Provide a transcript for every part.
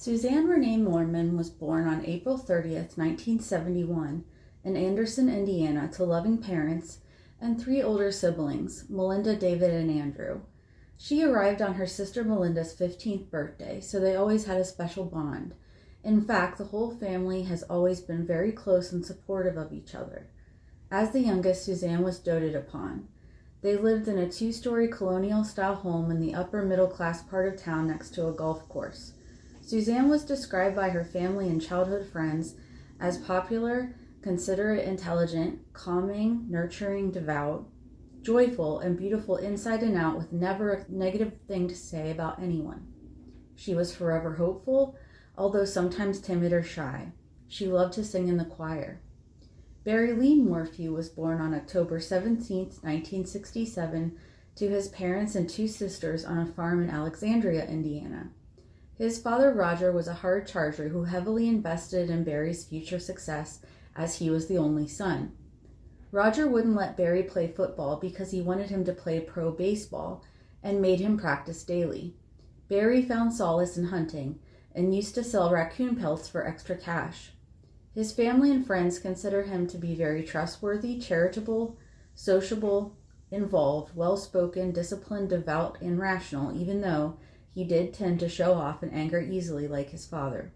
Suzanne Renee Mormon was born on April 30th, 1971, in Anderson, Indiana, to loving parents and three older siblings, Melinda, David, and Andrew. She arrived on her sister Melinda's 15th birthday, so they always had a special bond. In fact, the whole family has always been very close and supportive of each other. As the youngest, Suzanne was doted upon. They lived in a two-story colonial-style home in the upper middle-class part of town next to a golf course. Suzanne was described by her family and childhood friends as popular, considerate, intelligent, calming, nurturing, devout, joyful, and beautiful inside and out, with never a negative thing to say about anyone. She was forever hopeful, although sometimes timid or shy. She loved to sing in the choir. Barry Lee Morphew was born on October 17, 1967, to his parents and two sisters on a farm in Alexandria, Indiana. His father, Roger, was a hard charger who heavily invested in Barry's future success as he was the only son. Roger wouldn't let Barry play football because he wanted him to play pro baseball and made him practice daily. Barry found solace in hunting and used to sell raccoon pelts for extra cash. His family and friends consider him to be very trustworthy, charitable, sociable, involved, well-spoken, disciplined, devout, and rational, even though he did tend to show off and anger easily like his father.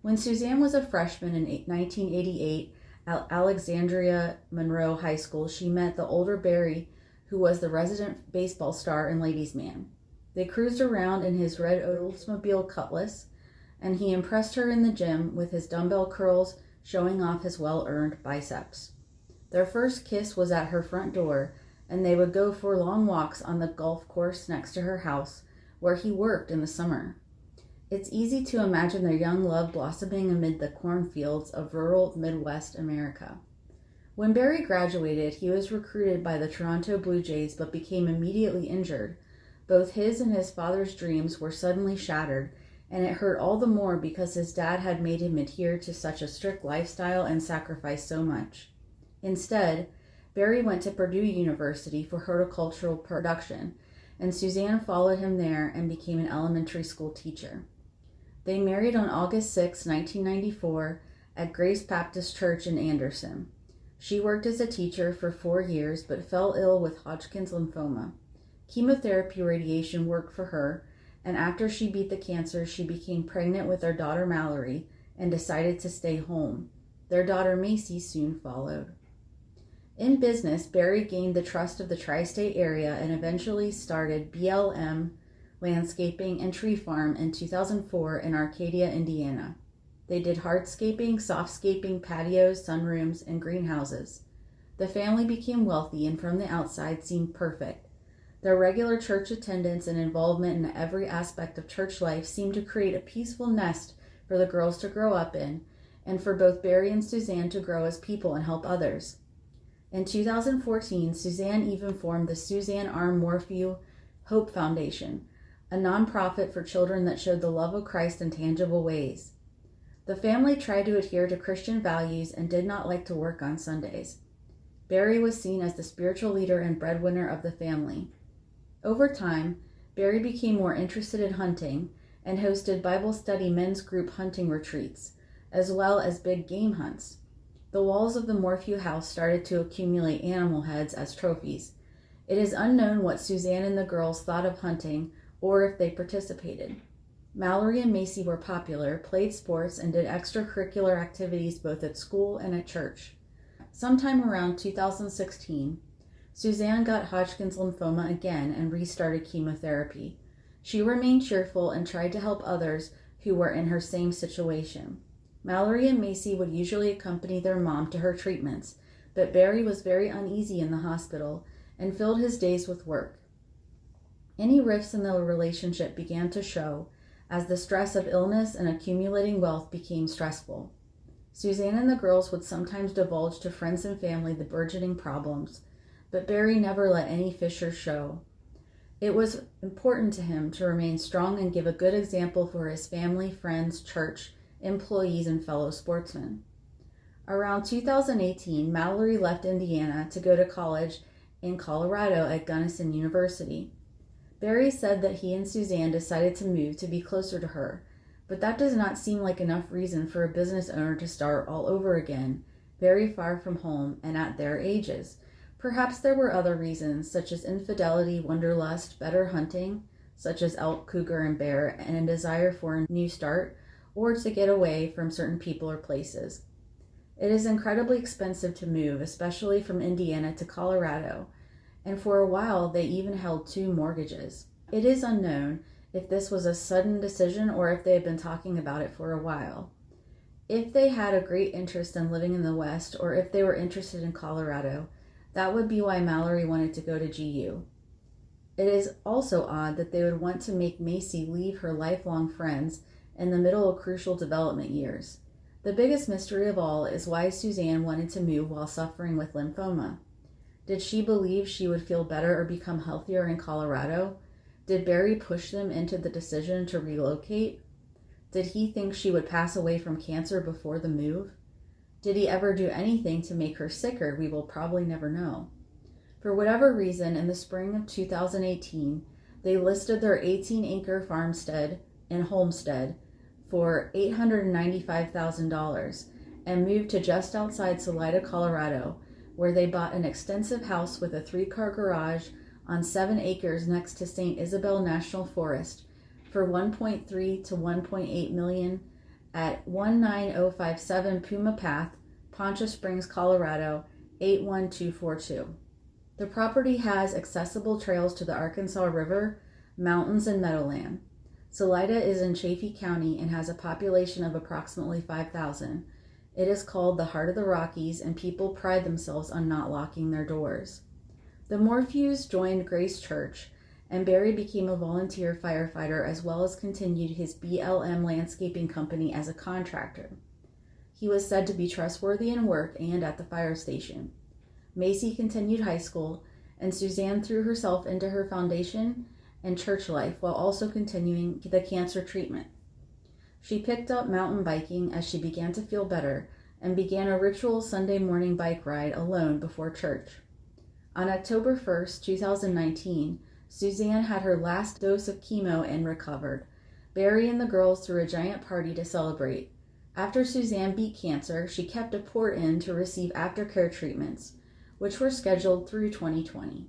When Suzanne was a freshman in 1988 at Alexandria Monroe High School, she met the older Barry, who was the resident baseball star and ladies' man. They cruised around in his red Oldsmobile Cutlass, and he impressed her in the gym with his dumbbell curls, showing off his well-earned biceps. Their first kiss was at her front door, and they would go for long walks on the golf course next to her house, where he worked in the summer. It's easy to imagine their young love blossoming amid the cornfields of rural Midwest America. When Barry graduated, he was recruited by the Toronto Blue Jays but became immediately injured. Both his and his father's dreams were suddenly shattered, and it hurt all the more because his dad had made him adhere to such a strict lifestyle and sacrifice so much. Instead, Barry went to Purdue University for horticultural production, and Suzanne followed him there and became an elementary school teacher. They married on August 6, 1994, at Grace Baptist Church in Anderson. She worked as a teacher for 4 years but fell ill with Hodgkin's lymphoma. Chemotherapy radiation worked for her, and after she beat the cancer, she became pregnant with their daughter Mallory and decided to stay home. Their daughter Macy soon followed. In business, Barry gained the trust of the tri-state area and eventually started BLM Landscaping and Tree Farm in 2004 in Arcadia, Indiana. They did hardscaping, softscaping, patios, sunrooms, and greenhouses. The family became wealthy and from the outside seemed perfect. Their regular church attendance and involvement in every aspect of church life seemed to create a peaceful nest for the girls to grow up in, and for both Barry and Suzanne to grow as people and help others. In 2014, Suzanne even formed the Suzanne R. Morphew Hope Foundation, a nonprofit for children that showed the love of Christ in tangible ways. The family tried to adhere to Christian values and did not like to work on Sundays. Barry was seen as the spiritual leader and breadwinner of the family. Over time, Barry became more interested in hunting and hosted Bible study men's group hunting retreats, as well as big game hunts. The walls of the Morphew house started to accumulate animal heads as trophies. It is unknown what Suzanne and the girls thought of hunting or if they participated. Mallory and Macy were popular, played sports, and did extracurricular activities both at school and at church. Sometime around 2016, Suzanne got Hodgkin's lymphoma again and restarted chemotherapy. She remained cheerful and tried to help others who were in her same situation. Mallory and Macy would usually accompany their mom to her treatments, but Barry was very uneasy in the hospital and filled his days with work. Any rifts in the relationship began to show as the stress of illness and accumulating wealth became stressful. Suzanne and the girls would sometimes divulge to friends and family the burgeoning problems, but Barry never let any fissures show. It was important to him to remain strong and give a good example for his family, friends, church, employees, and fellow sportsmen. Around 2018, Mallory left Indiana to go to college in Colorado at Gunnison University. Barry said that he and Suzanne decided to move to be closer to her, But that does not seem like enough reason for a business owner to start all over again, very far from home and at their ages. Perhaps there were other reasons, such as infidelity, wanderlust, better hunting, such as elk, cougar, and bear, and a desire for a new start, or to get away from certain people or places. It is incredibly expensive to move, especially from Indiana to Colorado, and for a while they even held 2 mortgages. It is unknown if this was a sudden decision or if they had been talking about it for a while. If they had a great interest in living in the West, or if they were interested in Colorado, that would be why Mallory wanted to go to GU. It is also odd that they would want to make Macy leave her lifelong friends in the middle of crucial development years. The biggest mystery of all is why Suzanne wanted to move while suffering with lymphoma. Did she believe she would feel better or become healthier in Colorado? Did Barry push them into the decision to relocate? Did he think she would pass away from cancer before the move? Did he ever do anything to make her sicker? We will probably never know. For whatever reason, in the spring of 2018, they listed their 18-acre farmstead in Homestead for $895,000 and moved to just outside Salida, Colorado, where they bought an extensive house with a 3-car garage on 7 acres next to St. Isabel National Forest for $1.3 to $1.8 million at 19057 Puma Path, Poncha Springs, Colorado 81242. The property has accessible trails to the Arkansas River, mountains, and meadowland. Salida is in Chaffee County and has a population of approximately 5,000. It is called the Heart of the Rockies, and people pride themselves on not locking their doors. The Morphews joined Grace Church, and Barry became a volunteer firefighter as well as continued his BLM landscaping company as a contractor. He was said to be trustworthy in work and at the fire station. Macy continued high school, and Suzanne threw herself into her foundation and church life while also continuing the cancer treatment. She picked up mountain biking as she began to feel better and began a ritual Sunday morning bike ride alone before church. On October 1st, 2019, Suzanne had her last dose of chemo and recovered. Barry and the girls threw a giant party to celebrate. After Suzanne beat cancer, she kept a port in to receive aftercare treatments, which were scheduled through 2020.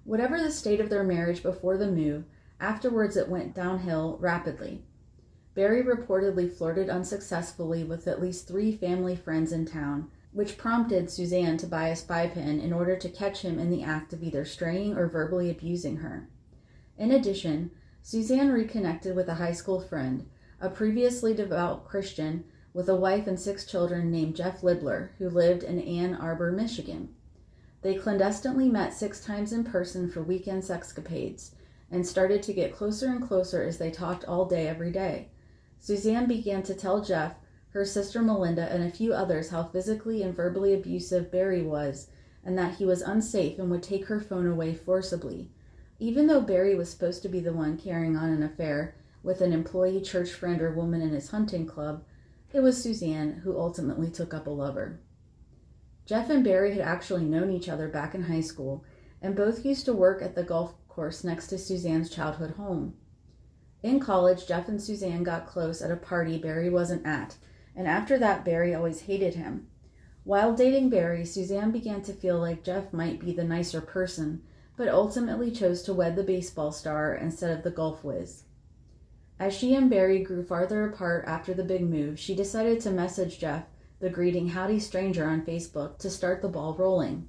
Whatever the state of their marriage before the move, afterwards it went downhill rapidly. Barry reportedly flirted unsuccessfully with at least 3 family friends in town, which prompted Suzanne to buy a spy pen in order to catch him in the act of either straying or verbally abusing her. In addition, Suzanne reconnected with a high school friend, a previously devout Christian with a wife and 6 children named Jeff Libler, who lived in Ann Arbor, Michigan. They clandestinely met 6 times in person for weekend sexcapades and started to get closer and closer as they talked all day every day. Suzanne began to tell Jeff, her sister Melinda, and a few others how physically and verbally abusive Barry was, and that he was unsafe and would take her phone away forcibly. Even though Barry was supposed to be the one carrying on an affair with an employee church friend or woman in his hunting club, it was Suzanne who ultimately took up a lover. Jeff and Barry had actually known each other back in high school, and both used to work at the golf course next to Suzanne's childhood home. In college, Jeff and Suzanne got close at a party Barry wasn't at, and after that, Barry always hated him. While dating Barry, Suzanne began to feel like Jeff might be the nicer person, but ultimately chose to wed the baseball star instead of the golf whiz. As she and Barry grew farther apart after the big move, she decided to message Jeff the greeting "Howdy Stranger" on Facebook to start the ball rolling.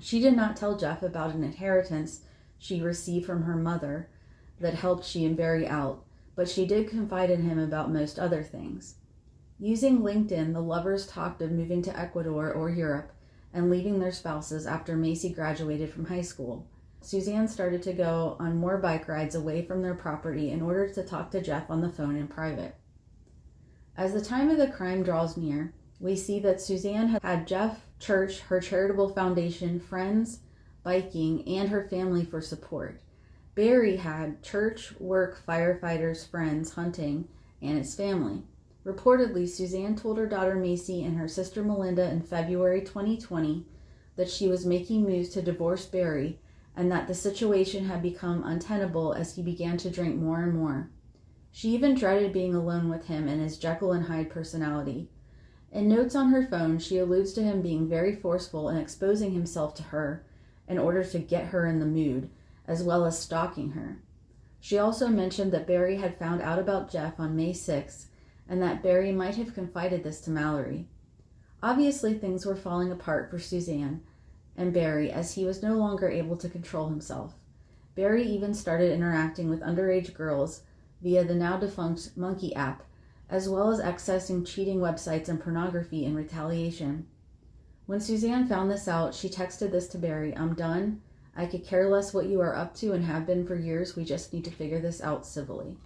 She did not tell Jeff about an inheritance she received from her mother that helped she and Barry out, but she did confide in him about most other things. Using LinkedIn, the lovers talked of moving to Ecuador or Europe and leaving their spouses after Macy graduated from high school. Suzanne started to go on more bike rides away from their property in order to talk to Jeff on the phone in private. As the time of the crime draws near, we see that Suzanne had Jeff, church, her charitable foundation, friends, biking, and her family for support. Barry had church, work, firefighters, friends, hunting, and his family. Reportedly, Suzanne told her daughter Macy and her sister Melinda in February 2020 that she was making moves to divorce Barry and that the situation had become untenable as he began to drink more and more. She even dreaded being alone with him and his Jekyll and Hyde personality. In notes on her phone, she alludes to him being very forceful and exposing himself to her in order to get her in the mood, as well as stalking her. She also mentioned that Barry had found out about Jeff on May 6th, and that Barry might have confided this to Mallory. Obviously, things were falling apart for Suzanne and Barry as he was no longer able to control himself. Barry even started interacting with underage girls via the now-defunct Monkey app, as well as accessing cheating websites and pornography in retaliation. When Suzanne found this out, she texted this to Barry: "I'm done. I could care less what you are up to and have been for years. We just need to figure this out civilly."